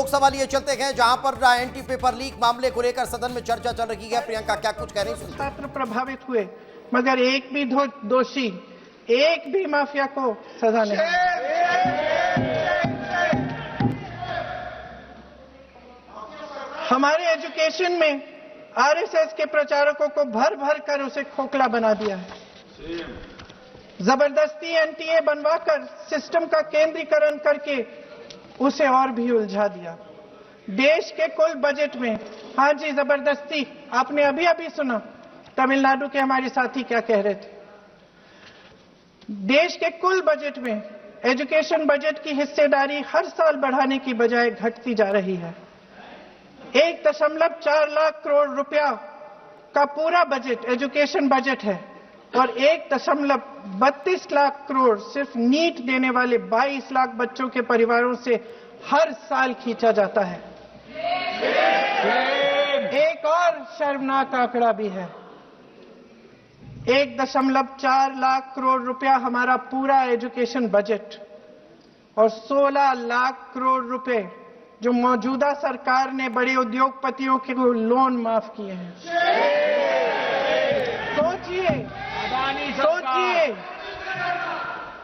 लोक सवाल ये चलते हैं जहां पर एंटी पेपर लीक मामले को लेकर सदन में चर्चा चल रही है। प्रियंका क्या कुछ कह रही हैं? छात्र प्रभावित हुए, मगर एक भी दोषी, एक भी माफिया को सजा नहीं। हमारे एजुकेशन में आरएसएस के प्रचारकों को भर भर कर उसे खोखला बना दिया है। जबरदस्ती एनटीए बनवाकर सिस्टम का केंद्रीकरण करके उसे और भी उलझा दिया। देश के कुल बजट में, हाँ जी जबरदस्ती, आपने अभी अभी सुना तमिलनाडु के हमारे साथी क्या कह रहे थे। देश के कुल बजट में एजुकेशन बजट की हिस्सेदारी हर साल बढ़ाने की बजाय घटती जा रही है। 1.4 लाख करोड़ रुपया का पूरा बजट एजुकेशन बजट है और 1.32 लाख करोड़ सिर्फ नीट देने वाले 22 लाख बच्चों के परिवारों से हर साल खींचा जाता है। एक और शर्मनाक आंकड़ा भी है। 1.4 लाख करोड़ रुपया हमारा पूरा एजुकेशन बजट और 16 लाख करोड़ रुपए जो मौजूदा सरकार ने बड़े उद्योगपतियों के लोन माफ किए हैं। सोचिए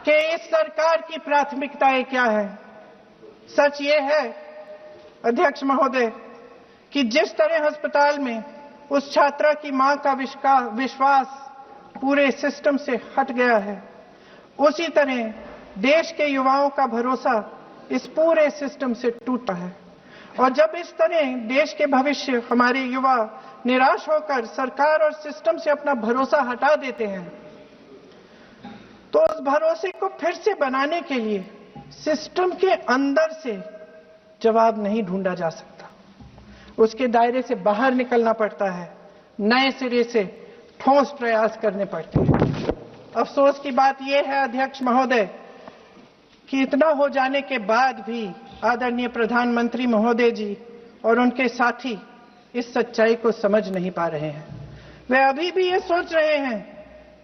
कि इस सरकार की प्राथमिकताएं क्या है। सच ये है अध्यक्ष महोदय कि जिस तरह अस्पताल में उस छात्रा की मां का विश्वास पूरे सिस्टम से हट गया है, उसी तरह देश के युवाओं का भरोसा इस पूरे सिस्टम से टूटा है। और जब इस तरह देश के भविष्य, हमारे युवा निराश होकर सरकार और सिस्टम से अपना भरोसा हटा देते हैं, तो उस भरोसे को फिर से बनाने के लिए सिस्टम के अंदर से जवाब नहीं ढूंढा जा सकता। उसके दायरे से बाहर निकलना पड़ता है, नए सिरे से ठोस प्रयास करने पड़ते हैं। अफसोस की बात यह है अध्यक्ष महोदय कि इतना हो जाने के बाद भी आदरणीय प्रधानमंत्री महोदय जी और उनके साथी इस सच्चाई को समझ नहीं पा रहे हैं। वे अभी भी ये सोच रहे हैं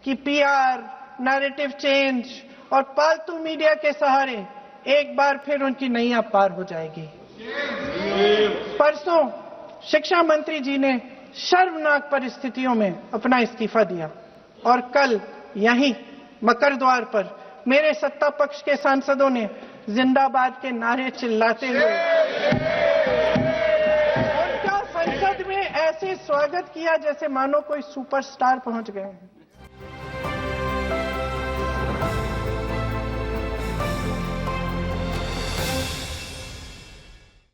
कि पीआर, नैरेटिव चेंज और पालतू मीडिया के सहारे एक बार फिर उनकी नैया पार हो जाएगी। परसों शिक्षा मंत्री जी ने शर्मनाक परिस्थितियों में अपना इस्तीफा दिया और कल यहीं मकर द्वार पर मेरे सत्ता पक्ष के सांसदों ने जिंदाबाद के नारे चिल्लाते हुए उनका संसद में ऐसे स्वागत किया जैसे मानो कोई सुपरस्टार पहुंच गए हैं।